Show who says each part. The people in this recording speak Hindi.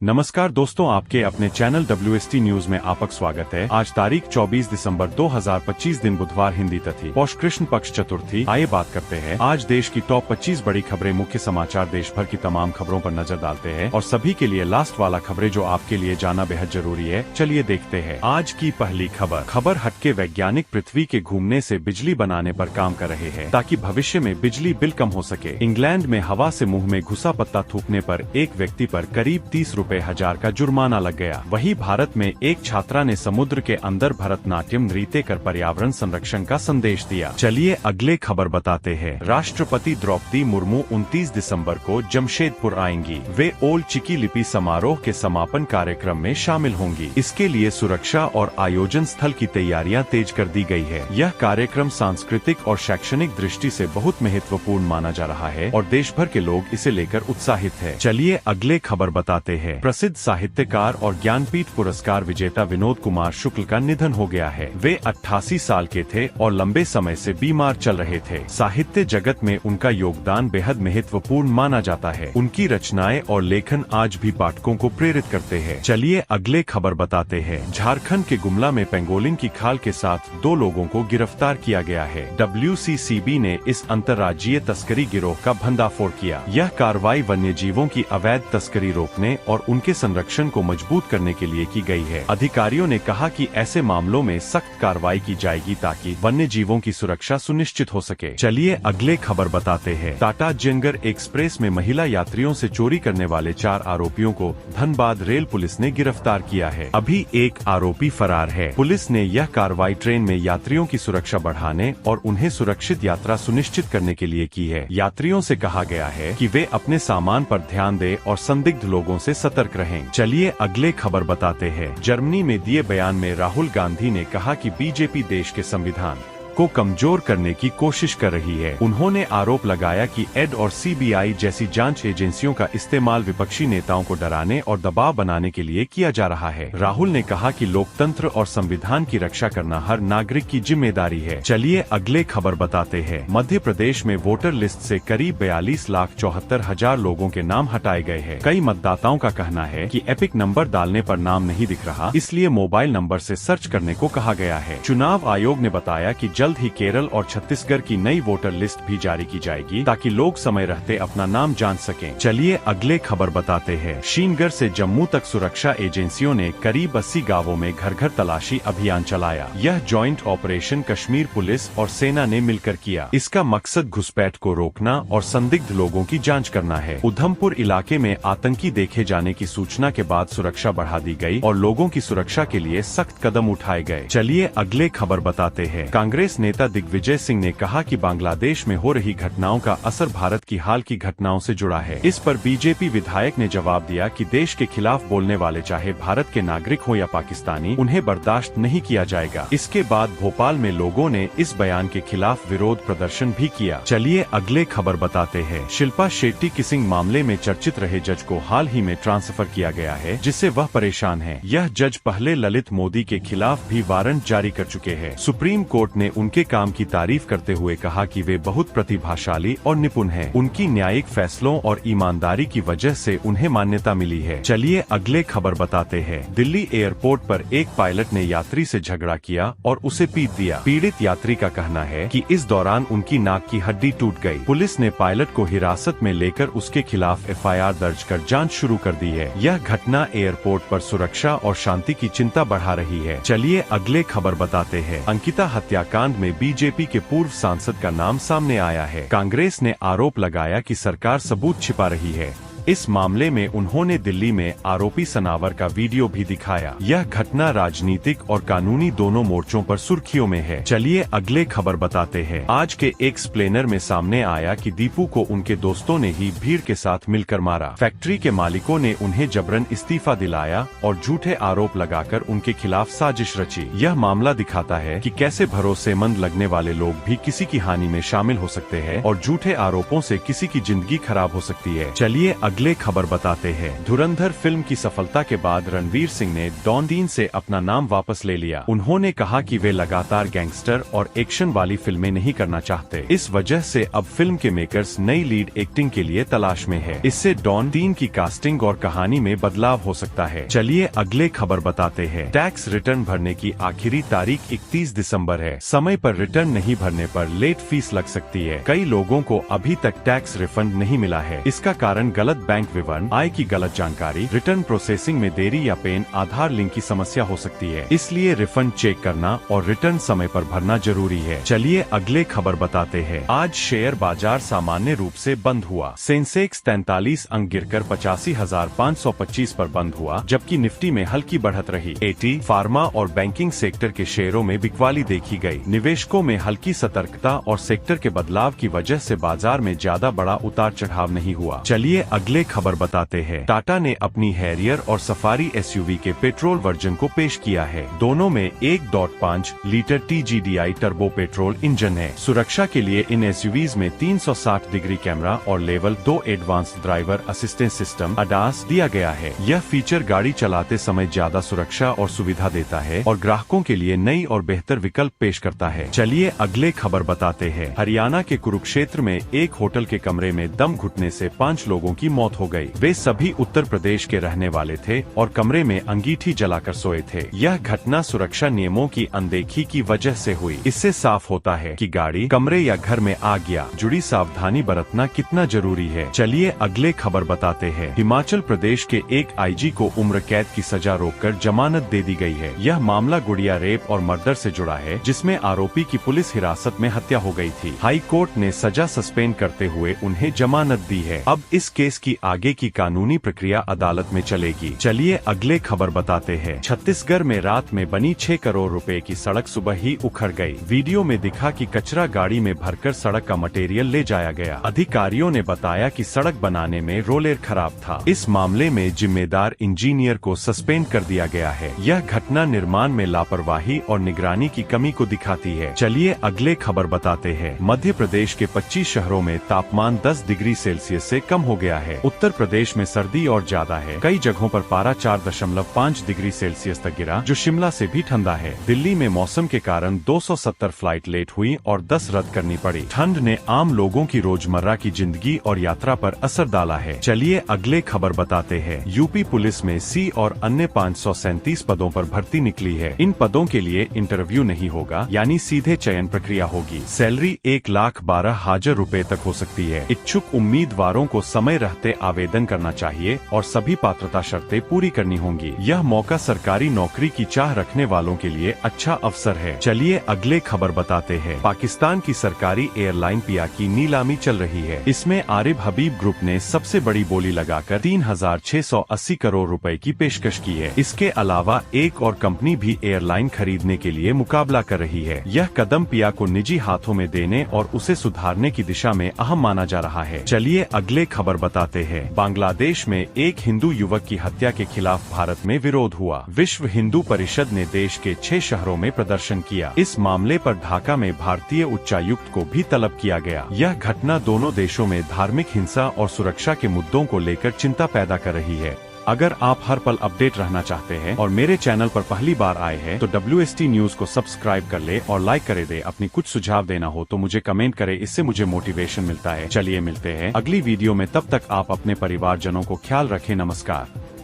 Speaker 1: नमस्कार दोस्तों, आपके अपने चैनल WST न्यूज में आपका स्वागत है। आज तारीख 24 दिसंबर 2025 दिन बुधवार, हिंदी तिथि पौष कृष्ण पक्ष चतुर्थी। आइए बात करते हैं आज देश की टॉप 25 बड़ी खबरें। मुख्य समाचार देश भर की तमाम खबरों पर नजर डालते हैं और सभी के लिए लास्ट वाला खबरें जो आपके लिए जाना बेहद जरूरी है। चलिए देखते हैं आज की पहली खबर हटके वैज्ञानिक पृथ्वी के घूमने से बिजली बनाने पर काम कर रहे हैं ताकि भविष्य में बिजली बिल कम हो सके। इंग्लैंड में हवा से मुंह में घुसा पत्ता थूकने पर एक व्यक्ति पर करीब 30,000 का जुर्माना लग गया। वहीं भारत में एक छात्रा ने समुद्र के अंदर भरतनाट्यम नृत्य कर पर्यावरण संरक्षण का संदेश दिया। चलिए अगले खबर बताते हैं। राष्ट्रपति द्रौपदी मुर्मू 29 दिसंबर को जमशेदपुर आएंगी। वे ओल्ड चिकी लिपि समारोह के समापन कार्यक्रम में शामिल होंगी। इसके लिए सुरक्षा और आयोजन स्थल की तैयारियां तेज कर दी गई है। यह कार्यक्रम सांस्कृतिक और शैक्षणिक दृष्टि से बहुत महत्वपूर्ण माना जा रहा है और देश भर के लोग इसे लेकर उत्साहित है। चलिए अगले खबर बताते हैं। प्रसिद्ध साहित्यकार और ज्ञानपीठ पुरस्कार विजेता विनोद कुमार शुक्ल का निधन हो गया है। वे 88 साल के थे और लंबे समय से बीमार चल रहे थे। साहित्य जगत में उनका योगदान बेहद महत्वपूर्ण माना जाता है। उनकी रचनाएं और लेखन आज भी पाठकों को प्रेरित करते हैं। चलिए अगले खबर बताते हैं। झारखंड के गुमला में पेंगोलिन की खाल के साथ 2 लोगों को गिरफ्तार किया गया है। WCCB ने इस अंतर्राज्यीय तस्करी गिरोह का भंडाफोड़ किया। यह कार्रवाई वन्य जीवों की अवैध तस्करी रोकने और उनके संरक्षण को मजबूत करने के लिए की गई है। अधिकारियों ने कहा कि ऐसे मामलों में सख्त कार्रवाई की जाएगी ताकि वन्य जीवों की सुरक्षा सुनिश्चित हो सके। चलिए अगले खबर बताते हैं। टाटा जंगर एक्सप्रेस में महिला यात्रियों से चोरी करने वाले 4 आरोपियों को धनबाद रेल पुलिस ने गिरफ्तार किया है। अभी एक आरोपी फरार है। पुलिस ने यह कार्रवाई ट्रेन में यात्रियों की सुरक्षा बढ़ाने और उन्हें सुरक्षित यात्रा सुनिश्चित करने के लिए की है। यात्रियों से कहा गया है कि वे अपने सामान पर ध्यान दें और संदिग्ध लोगों से सतर्क रहें। चलिए अगले खबर बताते हैं। जर्मनी में दिए बयान में राहुल गांधी ने कहा कि बीजेपी देश के संविधान को कमजोर करने की कोशिश कर रही है। उन्होंने आरोप लगाया कि ED और CBI जैसी जांच एजेंसियों का इस्तेमाल विपक्षी नेताओं को डराने और दबाव बनाने के लिए किया जा रहा है। राहुल ने कहा कि लोकतंत्र और संविधान की रक्षा करना हर नागरिक की जिम्मेदारी है। चलिए अगले खबर बताते हैं। मध्य प्रदेश में वोटर लिस्ट से करीब 42,74,000 लोगों के नाम हटाए गए हैं। कई मतदाताओं का कहना है कि एपिक नंबर डालने पर नाम नहीं दिख रहा, इसलिए मोबाइल नंबर से सर्च करने को कहा गया है। चुनाव आयोग ने बताया कि जल्द ही केरल और छत्तीसगढ़ की नई वोटर लिस्ट भी जारी की जाएगी ताकि लोग समय रहते अपना नाम जान सकें। चलिए अगले खबर बताते हैं। श्रीनगर से जम्मू तक सुरक्षा एजेंसियों ने करीब 80 गांवों में घर घर तलाशी अभियान चलाया। यह जॉइंट ऑपरेशन कश्मीर पुलिस और सेना ने मिलकर किया। इसका मकसद घुसपैठ को रोकना और संदिग्ध लोगों की जाँच करना है। उधमपुर इलाके में आतंकी देखे जाने की सूचना के बाद सुरक्षा बढ़ा दी गयी और लोगों की सुरक्षा के लिए सख्त कदम उठाए गए। चलिए अगले खबर बताते हैं। कांग्रेस नेता दिग्विजय सिंह ने कहा कि बांग्लादेश में हो रही घटनाओं का असर भारत की हाल की घटनाओं से जुड़ा है। इस पर बीजेपी विधायक ने जवाब दिया कि देश के खिलाफ बोलने वाले चाहे भारत के नागरिक हो या पाकिस्तानी, उन्हें बर्दाश्त नहीं किया जाएगा। इसके बाद भोपाल में लोगों ने इस बयान के खिलाफ विरोध प्रदर्शन भी किया। चलिए अगले खबर बताते हैं। शिल्पा शेट्टी किसिंग मामले में चर्चित रहे जज को हाल ही में ट्रांसफर किया गया है, जिससे वह परेशान है। यह जज पहले ललित मोदी के खिलाफ भी वारंट जारी कर चुके हैं। सुप्रीम कोर्ट ने उनके काम की तारीफ करते हुए कहा कि वे बहुत प्रतिभाशाली और निपुण हैं। उनकी न्यायिक फैसलों और ईमानदारी की वजह से उन्हें मान्यता मिली है। चलिए अगले खबर बताते हैं। दिल्ली एयरपोर्ट पर एक पायलट ने यात्री से झगड़ा किया और उसे पीट दिया। पीड़ित यात्री का कहना है कि इस दौरान उनकी नाक की हड्डी टूट गई। पुलिस ने पायलट को हिरासत में लेकर उसके खिलाफ FIR दर्ज कर जाँच शुरू कर दी है। यह घटना एयरपोर्ट पर सुरक्षा और शांति की चिंता बढ़ा रही है। चलिए अगले खबर बताते हैं। अंकिता हत्याकांड में बीजेपी के पूर्व सांसद का नाम सामने आया है। कांग्रेस ने आरोप लगाया कि सरकार सबूत छिपा रही है। इस मामले में उन्होंने दिल्ली में आरोपी सनावर का वीडियो भी दिखाया। यह घटना राजनीतिक और कानूनी दोनों मोर्चों पर सुर्खियों में है। चलिए अगले खबर बताते हैं। आज के एक स्प्लेनर में सामने आया कि दीपू को उनके दोस्तों ने ही भीड़ के साथ मिलकर मारा। फैक्ट्री के मालिकों ने उन्हें जबरन इस्तीफा दिलाया और झूठे आरोप लगाकर उनके खिलाफ साजिश रची। यह मामला दिखाता है कि कैसे भरोसेमंद लगने वाले लोग भी किसी की हानि में शामिल हो सकते हैं और झूठे आरोपों से किसी की जिंदगी खराब हो सकती है। चलिए अगले खबर बताते हैं। धुरंधर फिल्म की सफलता के बाद रणवीर सिंह ने डॉन 3 से अपना नाम वापस ले लिया। उन्होंने कहा कि वे लगातार गैंगस्टर और एक्शन वाली फिल्में नहीं करना चाहते। इस वजह से अब फिल्म के मेकर्स नई लीड एक्टिंग के लिए तलाश में है। इससे डॉन 3 की कास्टिंग और कहानी में बदलाव हो सकता है। चलिए अगले खबर बताते हैं। टैक्स रिटर्न भरने की आखिरी तारीख 31 दिसंबर है। समय पर रिटर्न नहीं भरने पर लेट फीस लग सकती है। कई लोगों को अभी तक टैक्स रिफंड नहीं मिला है। इसका कारण गलत बैंक विवरण, आय की गलत जानकारी, रिटर्न प्रोसेसिंग में देरी या पैन आधार लिंक की समस्या हो सकती है। इसलिए रिफंड चेक करना और रिटर्न समय पर भरना जरूरी है। चलिए अगले खबर बताते हैं। आज शेयर बाजार सामान्य रूप से बंद हुआ। सेंसेक्स 43 अंक गिरकर 85,525 पर बंद हुआ, जबकि निफ्टी में हल्की बढ़त रही। एटी, फार्मा और बैंकिंग सेक्टर के शेयरों में बिकवाली देखी गई। निवेशकों में हल्की सतर्कता और सेक्टर के बदलाव की वजह से बाजार में ज्यादा बड़ा उतार चढ़ाव नहीं हुआ। चलिए अगले खबर बताते हैं। टाटा ने अपनी हैरियर और सफारी एसयूवी के पेट्रोल वर्जन को पेश किया है। दोनों में 1.5 litre TGDI turbo petrol engine है। सुरक्षा के लिए इन एसयूवीज में 360 डिग्री कैमरा और level 2 advanced driver assistance system ADAS दिया गया है। यह फीचर गाड़ी चलाते समय ज्यादा सुरक्षा और सुविधा देता है और ग्राहकों के लिए नई और बेहतर विकल्प पेश करता है। चलिए अगले खबर बताते हैं। हरियाणा के कुरुक्षेत्र में एक होटल के कमरे में दम घुटने से 5 लोगों की मौत हो गई। वे सभी उत्तर प्रदेश के रहने वाले थे और कमरे में अंगीठी जलाकर सोए थे। यह घटना सुरक्षा नियमों की अनदेखी की वजह से हुई। इससे साफ होता है कि गाड़ी, कमरे या घर में आग या जुड़ी सावधानी बरतना कितना जरूरी है। चलिए अगले खबर बताते हैं। हिमाचल प्रदेश के एक IG को उम्र कैद की सजा रोककर जमानत दे दी गई है। यह मामला गुड़िया रेप और मर्डर से जुड़ा है, जिसमें आरोपी की पुलिस हिरासत में हत्या हो गई थी। हाई कोर्ट ने सजा सस्पेंड करते हुए उन्हें जमानत दी है। अब इस केस की आगे की कानूनी प्रक्रिया अदालत में चलेगी। चलिए अगले खबर बताते हैं। छत्तीसगढ़ में रात में बनी 6 करोड़ रुपए की सड़क सुबह ही उखड़ गई। वीडियो में दिखा कि कचरा गाड़ी में भरकर सड़क का मटेरियल ले जाया गया। अधिकारियों ने बताया कि सड़क बनाने में रोलर खराब था। इस मामले में जिम्मेदार इंजीनियर को सस्पेंड कर दिया गया है। यह घटना निर्माण में लापरवाही और निगरानी की कमी को दिखाती है। चलिए अगले खबर बताते हैं। मध्य प्रदेश के 25 शहरों में तापमान 10 डिग्री सेल्सियस से कम हो गया है। उत्तर प्रदेश में सर्दी और ज्यादा है। कई जगहों पर पारा 4.5 डिग्री सेल्सियस तक गिरा, जो शिमला से भी ठंडा है। दिल्ली में मौसम के कारण 270 फ्लाइट लेट हुई और 10 रद्द करनी पड़ी। ठंड ने आम लोगों की रोजमर्रा की जिंदगी और यात्रा पर असर डाला है। चलिए अगले खबर बताते हैं। यूपी पुलिस में C और अन्य 537 पदों पर भर्ती निकली है। इन पदों के लिए इंटरव्यू नहीं होगा, यानी सीधे चयन प्रक्रिया होगी। सैलरी 1,12,000 रुपए तक हो सकती है। इच्छुक उम्मीदवारों को समय रहते आवेदन करना चाहिए और सभी पात्रता शर्तें पूरी करनी होंगी। यह मौका सरकारी नौकरी की चाह रखने वालों के लिए अच्छा अवसर है। चलिए अगले खबर बताते हैं। पाकिस्तान की सरकारी एयरलाइन पिया की नीलामी चल रही है। इसमें आरिफ हबीब ग्रुप ने सबसे बड़ी बोली लगाकर 3,680 करोड़ रुपए की पेशकश की है। इसके अलावा एक और कंपनी भी एयरलाइन खरीदने के लिए मुकाबला कर रही है। यह कदम पिया को निजी हाथों में देने और उसे सुधारने की दिशा में अहम माना जा रहा है। चलिए अगले खबर बताते हैं। बांग्लादेश में एक हिंदू युवक की हत्या के खिलाफ भारत में विरोध हुआ। विश्व हिंदू परिषद ने देश के 6 शहरों में प्रदर्शन किया। इस मामले पर ढाका में भारतीय उच्चायुक्त को भी तलब किया गया। यह घटना दोनों देशों में धार्मिक हिंसा और सुरक्षा के मुद्दों को लेकर चिंता पैदा कर रही है। अगर आप हर पल अपडेट रहना चाहते हैं और मेरे चैनल पर पहली बार आए हैं तो WST न्यूज को सब्सक्राइब कर ले और लाइक करे दे। अपनी कुछ सुझाव देना हो तो मुझे कमेंट करे, इससे मुझे मोटिवेशन मिलता है। चलिए मिलते हैं अगली वीडियो में, तब तक आप अपने परिवारजनों को ख्याल रखें। नमस्कार।